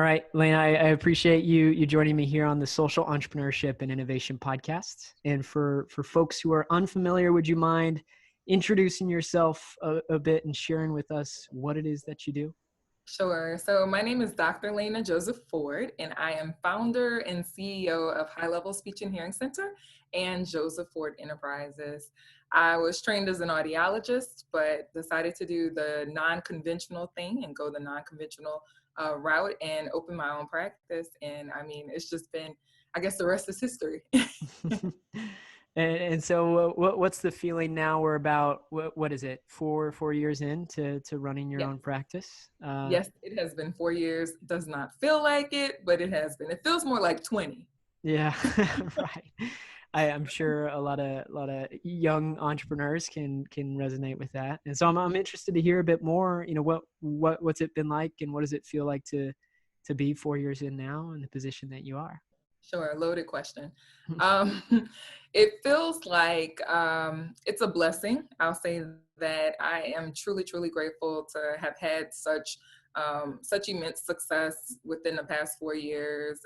right, Lana, I appreciate you joining me here on the Social Entrepreneurship and Innovation Podcast. And for folks who are unfamiliar, would you mind introducing yourself a bit and sharing with us what it is that you do? Sure. So my name is Dr. Lana Joseph-Ford, and I am founder and CEO of High Level Speech and Hearing Center and Joseph-Ford Enterprises. I was trained as an audiologist, but decided to do the non-conventional thing and go the non-conventional route and open my own practice. And I mean, it's just been, I guess the rest is history. And so what's the feeling now? We're about, what is it, four years into running your Yes. own practice? Yes, it has been 4 years. Does not feel like it, but it has been. It feels more like 20. Yeah, right. I'm sure a lot of young entrepreneurs can resonate with that. And so I'm interested to hear a bit more, what's it been like and what does it feel like to be 4 years in now in the position that you are? Sure, loaded question. Um, it feels like it's a blessing. I'll say that I am truly, truly grateful to have had such immense success within the past 4 years.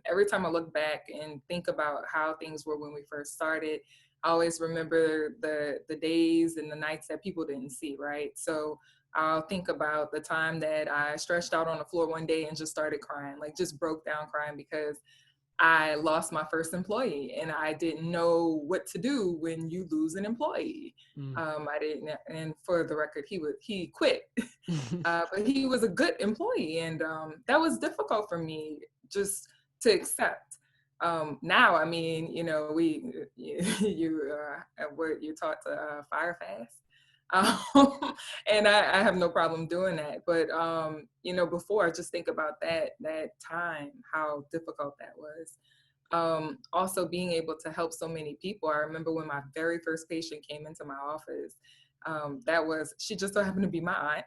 Every time I look back and think about how things were when we first started, I always remember the days and the nights that people didn't see, right? So I'll think about the time that I stretched out on the floor one day and just started crying, like just broke down crying because I lost my first employee and I didn't know what to do when you lose an employee. I didn't, and for the record, he quit, but he was a good employee, and that was difficult for me just to accept. Now, I mean, you're taught to fire fast. And I have no problem doing that. But, before I just think about that time, how difficult that was. Also being able to help so many people. I remember when my very first patient came into my office, she just so happened to be my aunt.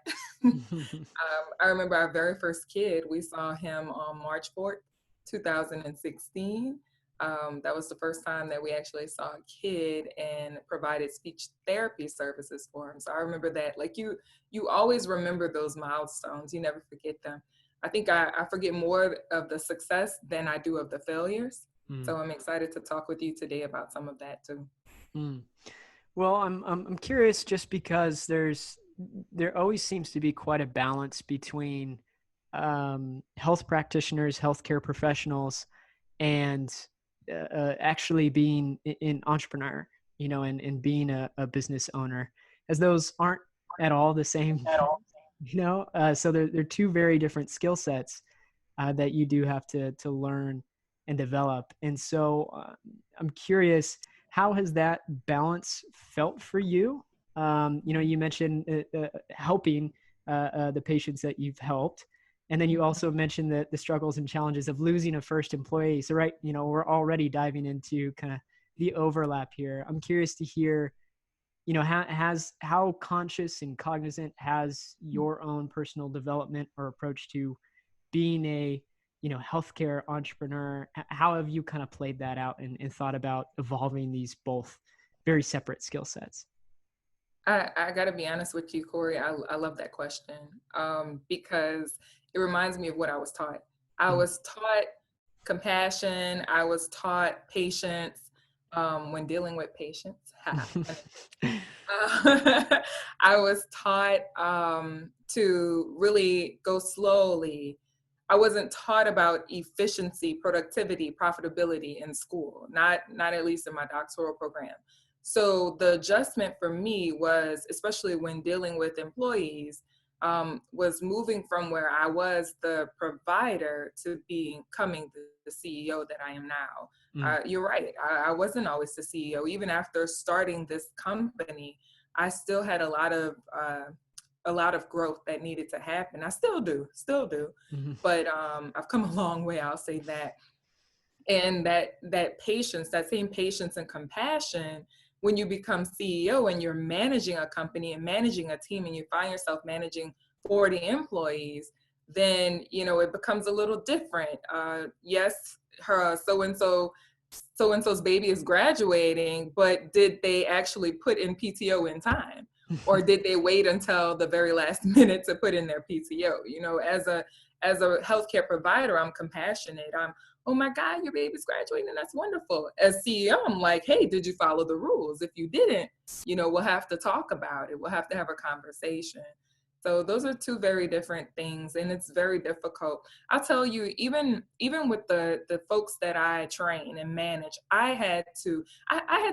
I remember our very first kid, we saw him on March 4th, 2016. That was the first time that we actually saw a kid and provided speech therapy services for him. So I remember that, like you always remember those milestones. You never forget them. I think I forget more of the success than I do of the failures. So I'm excited to talk with you today about some of that too. Well, I'm curious just because there always seems to be quite a balance between health practitioners, healthcare professionals, and actually being an entrepreneur, and being a business owner, as those aren't at all the same, so they're two very different skill sets that you do have to learn and develop. And so I'm curious, how has that balance felt for you? You mentioned helping the patients that you've helped. And then you also mentioned the struggles and challenges of losing a first employee. So, right, we're already diving into kind of the overlap here. I'm curious to hear, how conscious and cognizant has your own personal development or approach to being a, healthcare entrepreneur? How have you kind of played that out and thought about evolving these both very separate skill sets? I got to be honest with you, Corey. I love that question because it reminds me of what I was taught. I was taught compassion. I was taught patience when dealing with patients. I was taught to really go slowly. I wasn't taught about efficiency, productivity, profitability in school, not at least in my doctoral program. So the adjustment for me was, especially when dealing with employees, was moving from where I was the provider to becoming the CEO that I am now. You're right. I wasn't always the CEO. Even after starting this company, I still had a lot of growth that needed to happen. I still do. But I've come a long way, I'll say that. And that patience, that same patience and compassion, when you become CEO and you're managing a company and managing a team and you find yourself managing 40 employees, then, it becomes a little different. Yes, her so-and-so's baby is graduating, but did they actually put in PTO in time? Or did they wait until the very last minute to put in their PTO? as a healthcare provider, I'm compassionate. I'm, oh my God, your baby's graduating. That's wonderful. As CEO, I'm like, hey, did you follow the rules? If you didn't, we'll have to talk about it. We'll have to have a conversation. So those are two very different things, and it's very difficult. I'll tell you, even with the folks that I train and manage, I had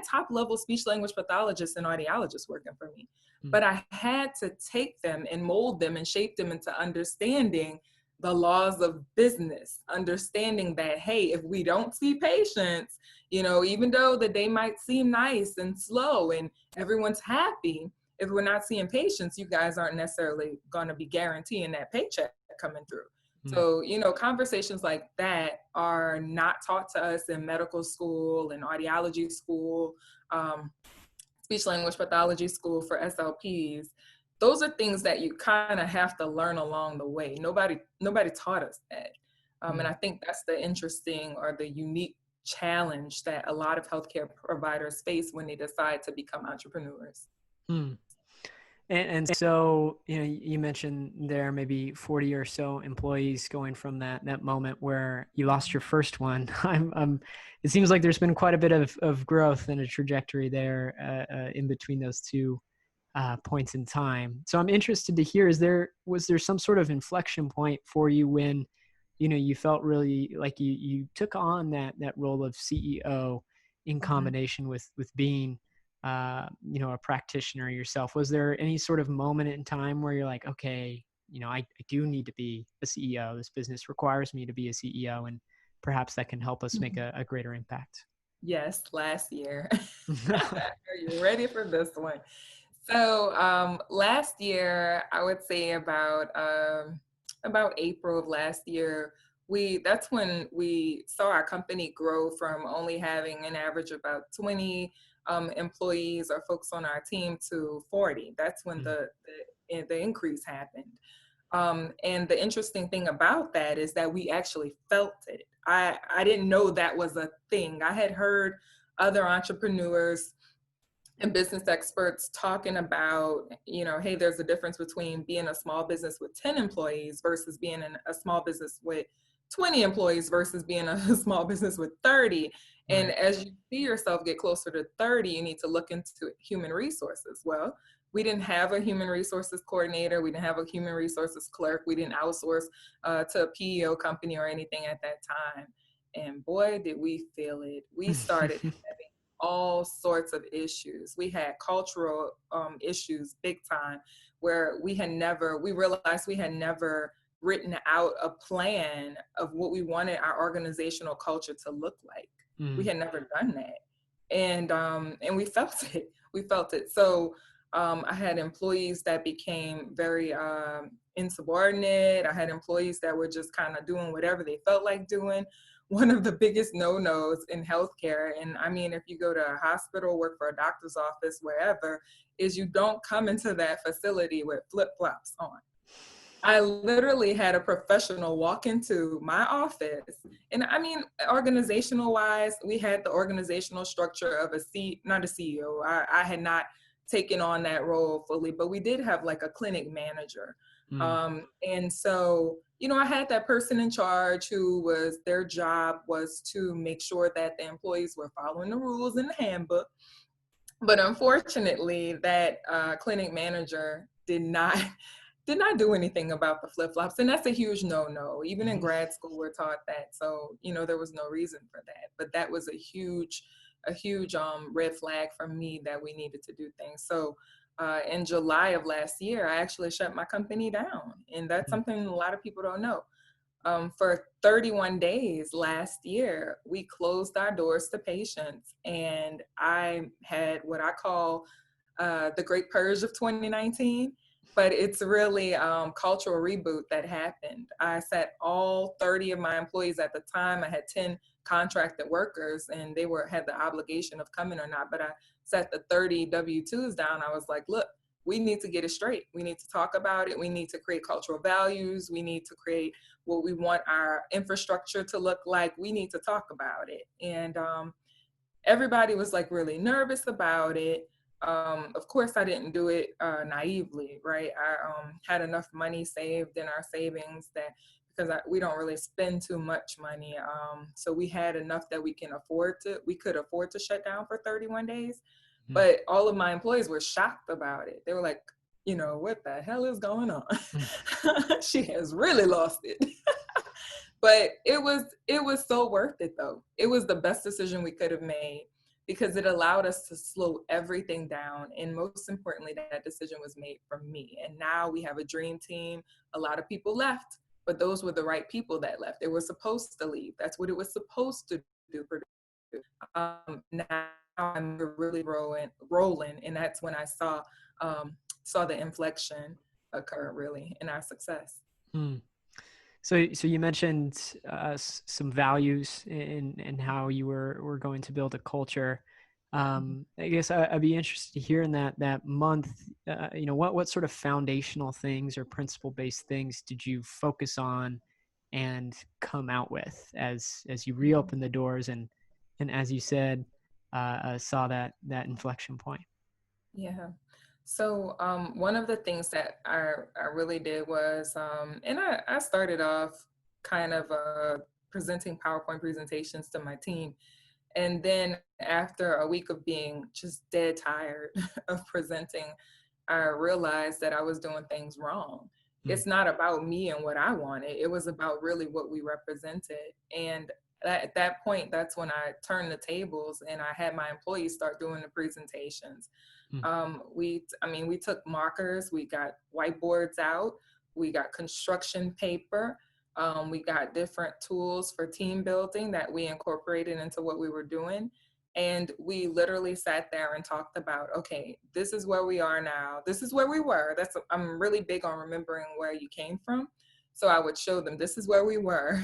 top level speech language pathologists and audiologists working for me, but I had to take them and mold them and shape them into understanding the laws of business, understanding that, hey, if we don't see patients, even though the day might seem nice and slow and everyone's happy, if we're not seeing patients, you guys aren't necessarily going to be guaranteeing that paycheck coming through. So, conversations like that are not taught to us in medical school and audiology school, speech language pathology school for SLPs. Those are things that you kind of have to learn along the way. Nobody taught us that. And I think that's the interesting or the unique challenge that a lot of healthcare providers face when they decide to become entrepreneurs. And so, you mentioned there maybe 40 or so employees going from that moment where you lost your first one. It seems like there's been quite a bit of growth and a trajectory there in between those two points in time. So I'm interested to hear, was there some sort of inflection point for you when, you felt really like you took on that role of CEO in combination with being a practitioner yourself? Was there any sort of moment in time where you're like, okay, I do need to be a CEO. This business requires me to be a CEO, and perhaps that can help us make a greater impact? Yes, last year. Are you ready for this one? So last year, I would say about April of last year, that's when we saw our company grow from only having an average of about 20 employees or folks on our team to 40. That's when the increase happened. And the interesting thing about that is that we actually felt it. I didn't know that was a thing. I had heard other entrepreneurs and business experts talking about, hey, there's a difference between being a small business with 10 employees versus being a small business with 20 employees versus being a small business with 30. And as you see yourself get closer to 30, you need to look into human resources. Well, we didn't have a human resources coordinator. We didn't have a human resources clerk. We didn't outsource to a PEO company or anything at that time. And boy, did we feel it. We started having all sorts of issues. We had cultural issues big time, where we realized we had never written out a plan of what we wanted our organizational culture to look like. We had never done that. And we felt it. We felt it. So I had employees that became very insubordinate. I had employees that were just kind of doing whatever they felt like doing. One of the biggest no-nos in healthcare, and I mean, if you go to a hospital, work for a doctor's office, wherever, is you don't come into that facility with flip-flops on. I literally had a professional walk into my office, and I mean, organizational wise, we had the organizational structure of not a CEO. I had not taken on that role fully, but we did have like a clinic manager. And so, I had that person in charge their job was to make sure that the employees were following the rules in the handbook. But unfortunately, that clinic manager did not do anything about the flip-flops. And that's a huge no-no. Even in grad school, we're taught that. So, there was no reason for that. But that was a huge red flag for me that we needed to do things. So in July of last year, I actually shut my company down. And that's something a lot of people don't know. For 31 days last year, we closed our doors to patients. And I had what I call the Great Purge of 2019. But it's really cultural reboot that happened. I set all 30 of my employees at the time. I had 10 contracted workers, and they had the obligation of coming or not. But I set the 30 W-2s down. I was like, look, we need to get it straight. We need to talk about it. We need to create cultural values. We need to create what we want our infrastructure to look like. We need to talk about it. And everybody was like really nervous about it. Of course, I didn't do it naively, right? I had enough money saved in our savings that because we don't really spend too much money. So we had enough that we could afford to shut down for 31 days. Mm. But all of my employees were shocked about it. They were like, what the hell is going on? She has really lost it. But it was so worth it though. It was the best decision we could have made because it allowed us to slow everything down. And most importantly, that decision was made for me. And now we have a dream team. A lot of people left, but those were the right people that left. They were supposed to leave. That's what it was supposed to do. Now I'm really rolling. And that's when I saw the inflection occur really in our success. Mm. So you mentioned some values in how you were going to build a culture. I guess I'd be interested to hear in that month. What sort of foundational things or principle-based things did you focus on and come out with as you reopened the doors and as you said saw that inflection point? Yeah. So one of the things that I really did was, and I started off kind of presenting PowerPoint presentations to my team. And then after a week of being just dead tired of presenting, I realized that I was doing things wrong. It's not about me and what I wanted. It was about really what we represented. And at that point, that's when I turned the tables and I had my employees start doing the presentations. We took markers, we got whiteboards out, we got construction paper, we got different tools for team building that we incorporated into what we were doing. And we literally sat there and talked about, okay, this is where we are now. This is where we were. I'm really big on remembering where you came from. So I would show them, this is where we were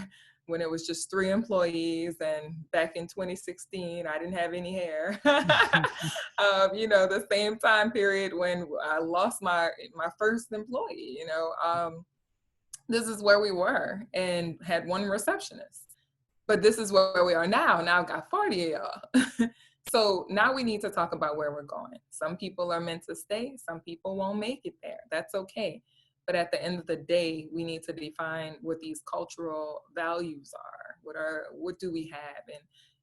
when it was just 3 employees. And back in 2016, I didn't have any hair. The same time period when I lost my first employee, this is where we were and had 1 receptionist. But this is where we are now. Now I've got 40 of y'all. So now we need to talk about where we're going. Some people are meant to stay. Some people won't make it there. That's okay. But at the end of the day, we need to define what these cultural values are. What do we have?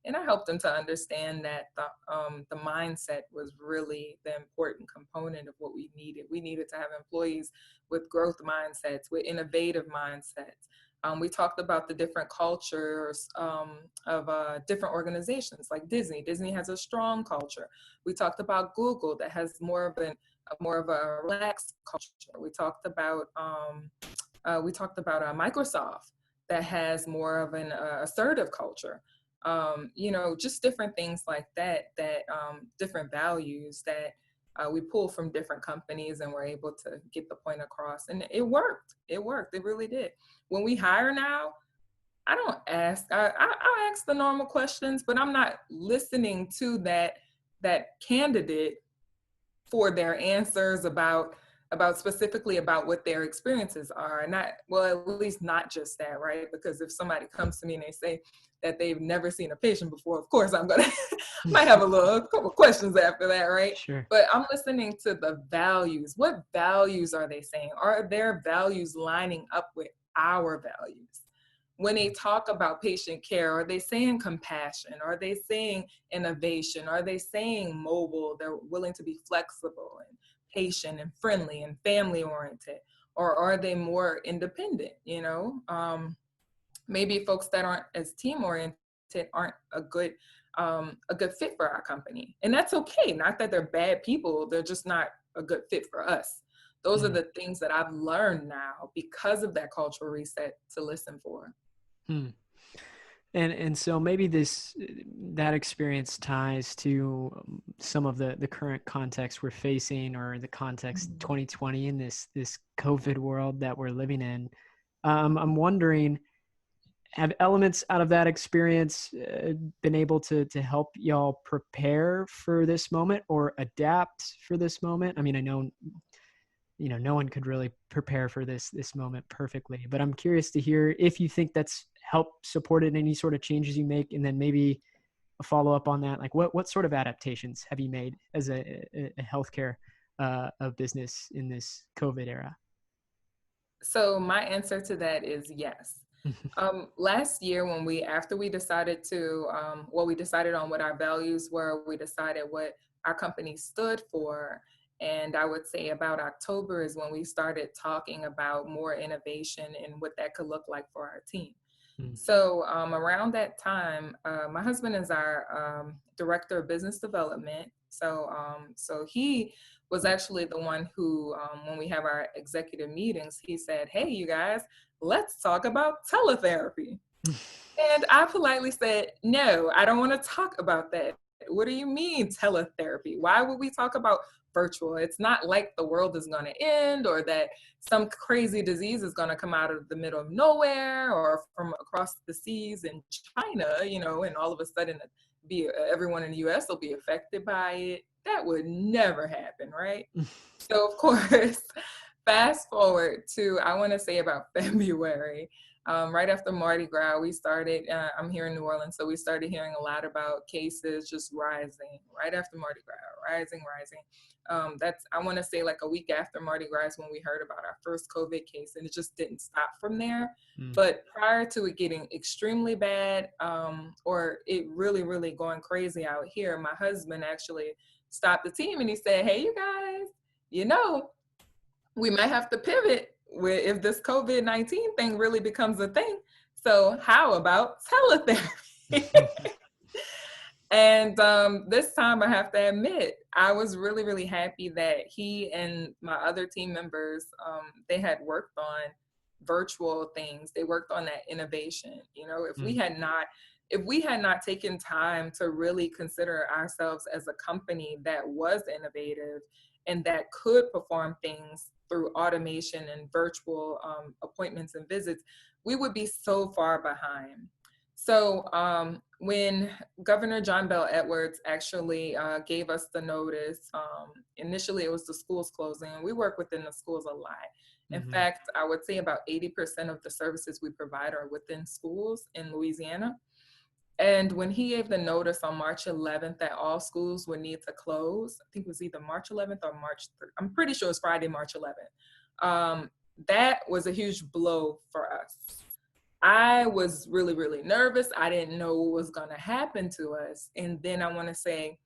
And I helped them to understand that the mindset was really the important component of what we needed. We needed to have employees with growth mindsets, with innovative mindsets. We talked about the different cultures of different organizations like Disney. Disney has a strong culture. We talked about Google that has more of a relaxed culture. We talked about Microsoft that has more of an assertive culture. Just different things like that, different values that we pull from different companies and we're able to get the point across. And it worked. It really did. When we hire now, I don't ask, I'll ask the normal questions, but I'm not listening to that candidate for their answers about specifically about what their experiences are. And at least not just that, right? Because if somebody comes to me and they say that they've never seen a patient before, of course I'm gonna might have a couple questions after that, right? Sure. But I'm listening to the values. What values are they saying? Are their values lining up with our values? When they talk about patient care, are they saying compassion? Are they saying innovation? Are they saying mobile? They're willing to be flexible and patient and friendly and family oriented? Or are they more independent? Maybe folks that aren't as team oriented aren't a good fit for our company. And that's okay. Not that they're bad people. They're just not a good fit for us. Those are the things that I've learned now because of that cultural reset to listen for. And so maybe that experience ties to some of the current context we're facing, or the context 2020 in this COVID world that we're living in. I'm wondering, have elements out of that experience been able to help y'all prepare for this moment or adapt for this moment? I mean, I know no one could really prepare for this moment perfectly, but I'm curious to hear if you think that's helped supported any sort of changes you make, and then maybe a follow up on that, like what sort of adaptations have you made as a healthcare business in this COVID era? So my answer to that is yes. Last year, after we decided to, we decided on what our values were, we decided what our company stood for. And I would say about October is when we started talking about more innovation and what that could look like for our team. Mm. So around that time, my husband is our director of business development. So he was actually the one who, when we have our executive meetings, he said, "Hey, you guys, let's talk about teletherapy." And I politely said, "No, I don't want to talk about that. What do you mean teletherapy? Why would we talk about virtual? It's not like the world is going to end or that some crazy disease is going to come out of the middle of nowhere or from across the seas in China, and all of a sudden everyone in the US will be affected by it. That would never happen, right?" So, of course, fast forward to, I want to say about February, right after Mardi Gras, we started, I'm here in New Orleans, so we started hearing a lot about cases just rising right after Mardi Gras, rising. I want to say like a week after Mardi Gras is when we heard about our first COVID case, and it just didn't stop from there. Mm. But prior to it getting extremely bad, or it really, really going crazy out here, my husband actually stopped the team and he said, "Hey, you guys, we might have to pivot if this COVID-19 thing really becomes a thing. So how about teletherapy?" And this time I have to admit, I was really, really happy that he and my other team members, they had worked on virtual things. They worked on that innovation. If we had not taken time to really consider ourselves as a company that was innovative and that could perform things through automation and virtual appointments and visits, we would be so far behind. So when Governor John Bell Edwards actually gave us the notice, initially it was the schools closing, and we work within the schools a lot. In fact, I would say about 80% of the services we provide are within schools in Louisiana. And when he gave the notice on March 11th that all schools would need to close, I think it was either March 11th or March 3rd. I'm pretty sure it's Friday, March 11th. That was a huge blow for us. I was really, really nervous. I didn't know what was going to happen to us. And then I want to say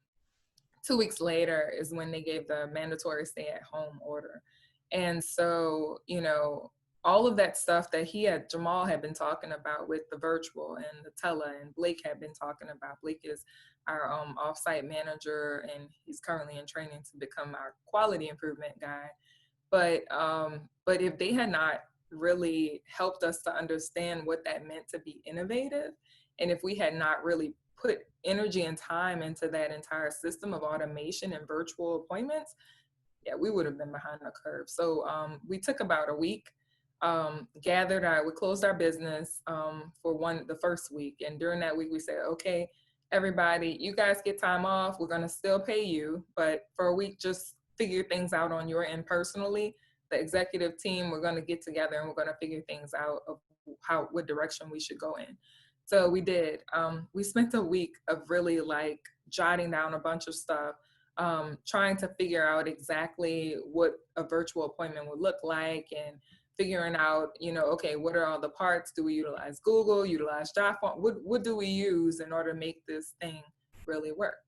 2 weeks later is when they gave the mandatory stay at home order. And so, all of that stuff that Jamal had been talking about with the virtual and the tele, and Blake had been talking about. Blake is our offsite manager, and he's currently in training to become our quality improvement guy. But if they had not really helped us to understand what that meant to be innovative, and if we had not really put energy and time into that entire system of automation and virtual appointments, yeah, we would have been behind the curve. So we took about a week, we closed our business for the first week. And during that week, we said, "Okay, everybody, you guys get time off. We're going to still pay you, but for a week, just figure things out on your end personally. The executive team, we're going to get together and we're going to figure things out of what direction we should go in." So we did. We spent a week of really like jotting down a bunch of stuff, trying to figure out exactly what a virtual appointment would look like, and figuring out, okay, what are all the parts? Do we utilize Google, utilize Jotphone? What do we use in order to make this thing really work?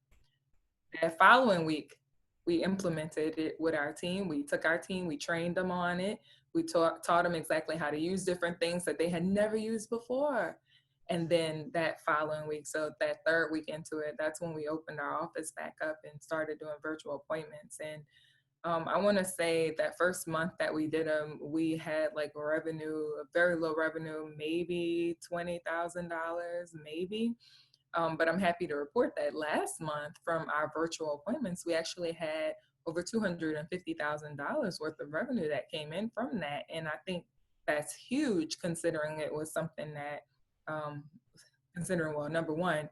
That following week, we implemented it with our team. We took our team, we trained them on it. We taught them exactly how to use different things that they had never used before. And then that following week, so that third week into it, that's when we opened our office back up and started doing virtual appointments. And I want to say that first month that we did them, we had like a very low revenue, maybe $20,000, maybe. But I'm happy to report that last month from our virtual appointments, we actually had over $250,000 worth of revenue that came in from that. And I think that's huge, considering it was something that, number one,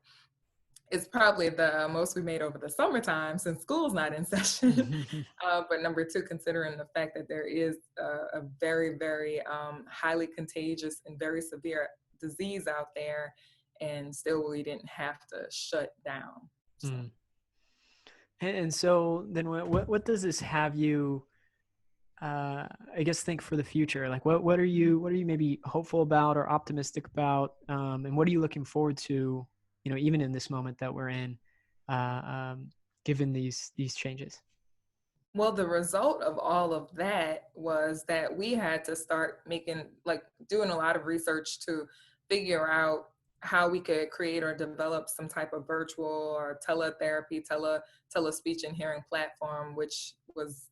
it's probably the most we made over the summertime since school's not in session. But number two, considering the fact that there is a very, very highly contagious and very severe disease out there, and still we didn't have to shut down. So. And so then what does this have you I guess think for the future? Like what are you maybe hopeful about or optimistic about? And what are you looking forward to, even in this moment that we're in, given these changes? Well, the result of all of that was that we had to start doing a lot of research to figure out how we could create or develop some type of virtual or teletherapy, telespeech and hearing platform, which was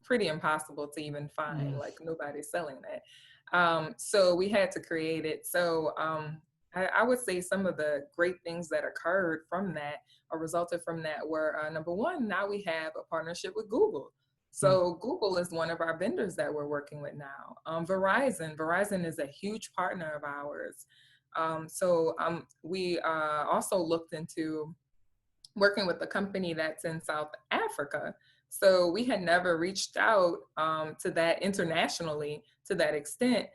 pretty impossible to even find. Mm, Like nobody's selling that. So we had to create it. So I would say some of the great things that occurred from that or resulted from that were number one, now we have a partnership with Google. mm, So Google is one of our vendors that we're working with now. Verizon is a huge partner of ours. We also looked into working with a company that's in South Africa. So we had never reached out to that internationally to that extent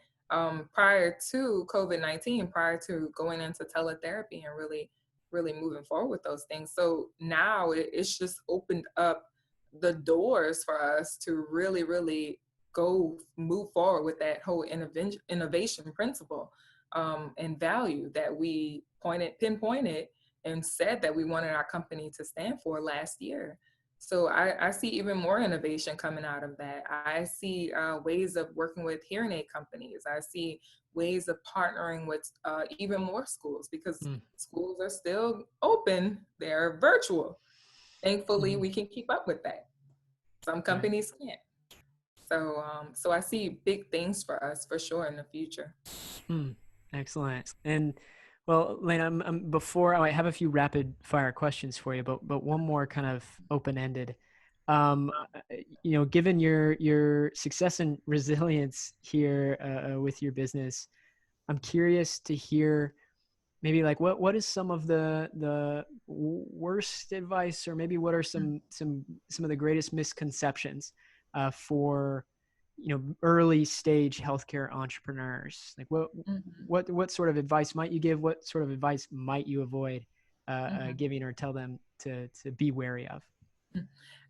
prior to COVID-19, prior to going into teletherapy and really moving forward with those things. So now it's just opened up the doors for us to really go move forward with that whole innovation principle and value that we pinpointed and said that we wanted our company to stand for last year. So I see even more innovation coming out of that. I see ways of working with hearing aid companies. I see ways of partnering with even more schools because mm, schools are still open. They're virtual. Thankfully, mhm. we can keep up with that. Some Right. companies can't. So I see big things for us for sure in the future. Hmm. Excellent. And well, Lena, before I have a few rapid fire questions for you, but one more kind of open ended. Given your success and resilience here with your business, I'm curious to hear maybe like what is some of the worst advice, or maybe what are some of the greatest misconceptions for early stage healthcare entrepreneurs? Like Mhm, what sort of advice might you give? What sort of advice might you avoid mhm. giving, or tell them to be wary of?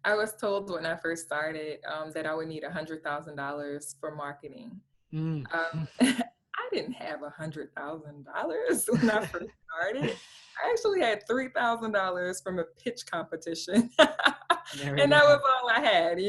I was told when I first started that I would need $100,000 for marketing. Mm. I didn't have $100,000 when I first started. I actually had $3,000 from a pitch competition, There we and that was go. all I had.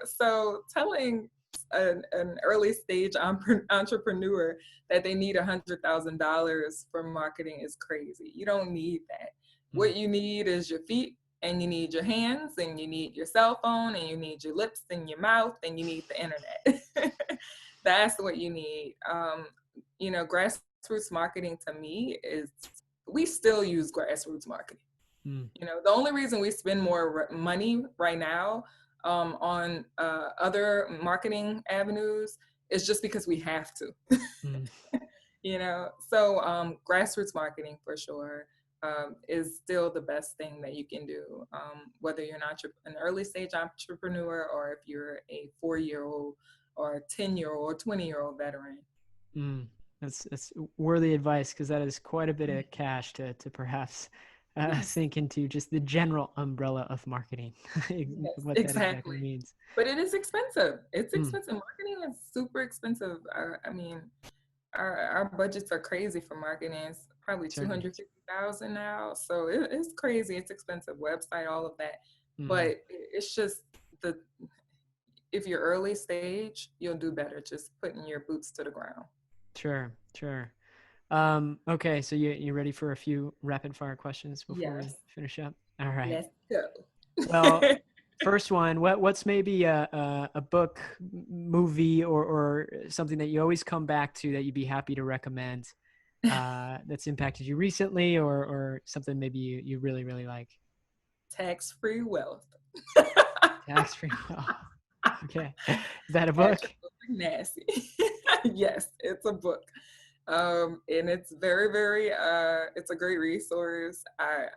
So telling an early stage entrepreneur that they need $100,000 for marketing is crazy. You don't need that. Mm. What you need is your feet, and you need your hands, and you need your cell phone, and you need your lips and your mouth, and you need the internet. That's what you need. Grassroots marketing to me is, we still use grassroots marketing. Mm. The only reason we spend more money right now on other marketing avenues is just because we have to. Mm. So grassroots marketing for sure is still the best thing that you can do, whether you're an early stage entrepreneur or if you're a 4-year-old or a 10-year-old or 20-year-old veteran. Mm. That's worthy advice, because that is quite a bit of cash to perhaps Yes, sink into just the general umbrella of marketing, yes, what that exactly exactly. means. But it is expensive. It's Mm. expensive. Marketing is super expensive. I mean, our budgets are crazy for marketing. It's probably Certainly. 250,000 now. So it's crazy. It's expensive. Website, all of that. Hmm. But it's just the if you're early stage, you'll do better just putting your boots to the ground. Sure, sure. Okay, so you ready for a few rapid fire questions before we Yes. finish up? All right. Let's go. Well, first one, what's maybe a book, movie, or something that you always come back to that you'd be happy to recommend, that's impacted you recently, or something maybe you really, really like? Tax-free wealth. Tax free. Oh, okay. Is that a book? Absolutely nasty. Yes, it's a book. And it's it's a great resource.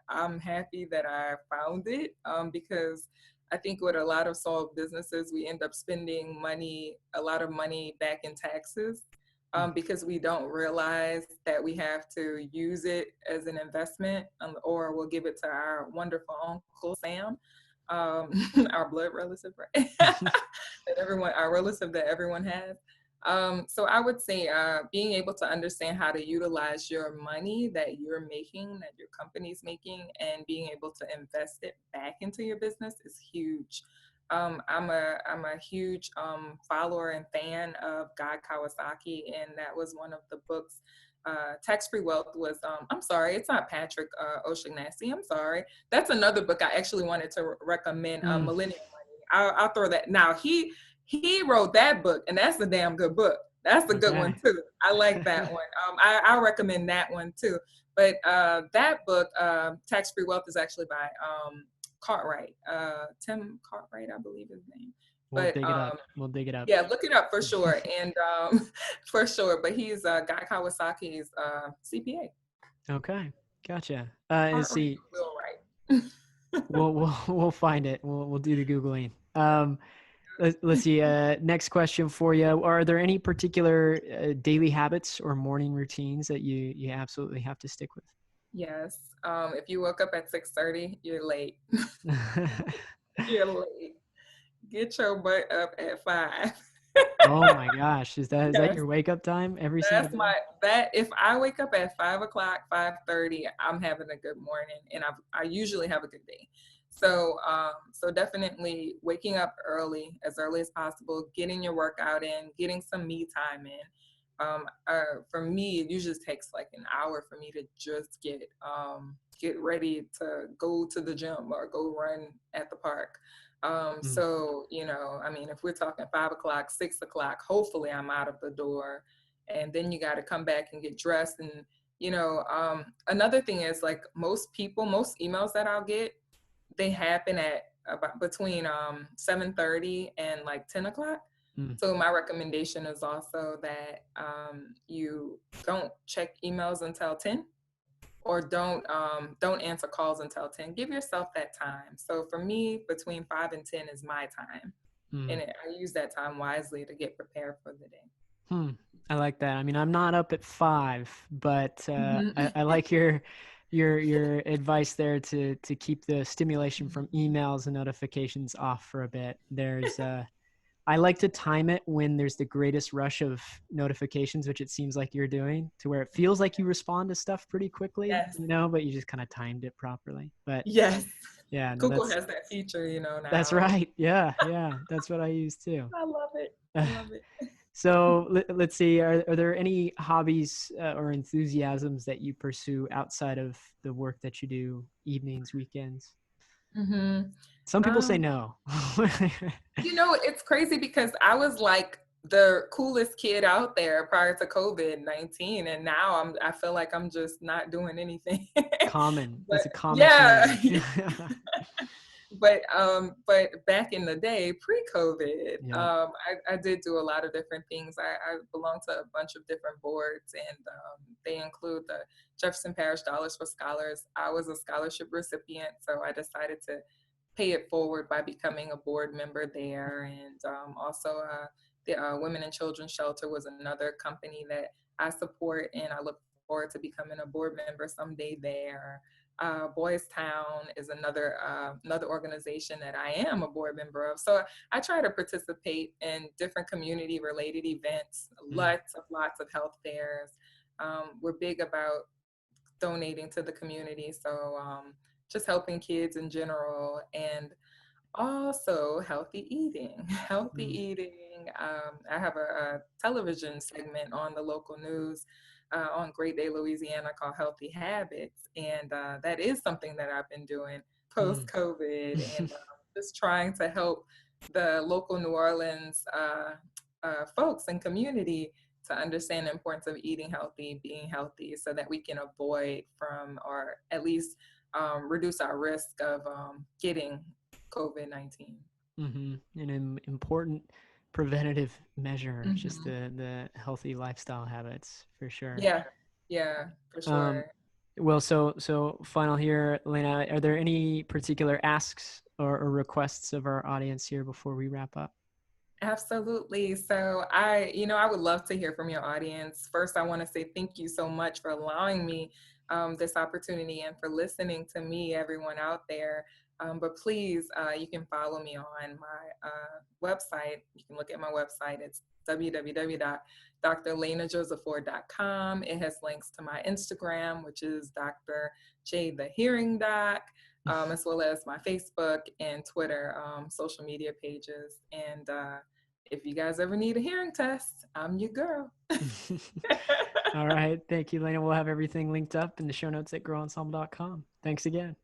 I'm happy that I found it because I think with a lot of small businesses, we end up spending a lot of money back in taxes Mm. because we don't realize that we have to use it as an investment or we'll give it to our wonderful Uncle Sam. our blood relative, right? Our relative that everyone has. So I would say being able to understand how to utilize your money that you're making, that your company's making, and being able to invest it back into your business is huge. I'm a huge follower and fan of Guy Kawasaki, and that was one of the books. Tax-Free Wealth was, I'm sorry, it's not Patrick O'Shaughnessy. I'm sorry. That's another book I actually wanted to recommend, Millennial Money. I'll throw that. Now, he wrote that book, and that's a damn good book. That's a good one, too. I like that one. I recommend that one, too. But that book, Tax-Free Wealth, is actually by Cartwright. Tim Cartwright, I believe his name. We'll dig it up. We'll dig it up. Yeah, look it up for sure. And for sure. But he's Guy Kawasaki's CPA. Okay, gotcha. And see, Right. we'll find it. We'll do the Googling. Let's see. Next question for you. Are there any particular daily habits or morning routines that you absolutely have to stick with? Yes. If you woke up at 6:30, you're late. You're late. Get your butt up at 5. Oh my gosh. Is that your wake up time every single day? If I wake up at 5 o'clock, 5:30, I'm having a good morning, and I usually have a good day. So definitely waking up as early as possible, getting your workout in, getting some me time in. For me, it usually takes like an hour for me to just get ready to go to the gym or go run at the park. So, I mean, if we're talking 5 o'clock, 6 o'clock, hopefully I'm out of the door, and then you got to come back and get dressed. And, another thing is, like, most emails that I'll get, they happen at about between 7:30 and like 10 o'clock. So my recommendation is also that you don't check emails until 10. Or don't answer calls until 10. Give yourself that time. So for me, between 5 and 10 is my time. And I use that time wisely to get prepared for the day. I like that. I mean, I'm not up at 5, but I like your advice there to keep the stimulation from emails and notifications off for a bit. There's I like to time it when there's the greatest rush of notifications, which it seems like you're doing, to where it feels like you respond to stuff pretty quickly, but you just kind of timed it properly. But yes, yeah, no, Google has that feature, now. That's right. Yeah, that's what I use too. I love it. So let's see. Are there any hobbies or enthusiasms that you pursue outside of the work that you do, evenings, weekends? Some people say no. It's crazy because I was like the coolest kid out there prior to COVID-19, and now I feel like I'm just not doing anything. Common. That's a common. Yeah. But back in the day, pre-COVID, I did do a lot of different things. I belong to a bunch of different boards, and they include the Jefferson Parish Dollars for Scholars. I was a scholarship recipient, so I decided to pay it forward by becoming a board member there. And also the Women and Children Shelter was another company that I support, and I look forward to becoming a board member someday there. Boys Town is another organization that I am a board member of. So I try to participate in different community related events, lots of health fairs. We're big about donating to the community. So just helping kids in general, and also healthy eating. I have a television segment on the local news on Great Day, Louisiana, called Healthy Habits. And that is something that I've been doing post-COVID, and just trying to help the local New Orleans folks and community to understand the importance of eating healthy, being healthy, so that we can avoid from, or at least reduce our risk of getting COVID-19. An important preventative measure, just the healthy lifestyle habits, for sure. Yeah, for sure. Well, so final here, Lana, are there any particular asks or requests of our audience here before we wrap up? Absolutely. So I would love to hear from your audience. First, I want to say thank you so much for allowing me this opportunity and for listening to me, everyone out there. But please, you can follow me on my website. You can look at my website. It's www.drlanajoseph-ford.com. It has links to my Instagram, which is Dr. J the Hearing Doc, as well as my Facebook and Twitter social media pages. And if you guys ever need a hearing test, I'm your girl. All right. Thank you, Lana. We'll have everything linked up in the show notes at growensemble.com. Thanks again.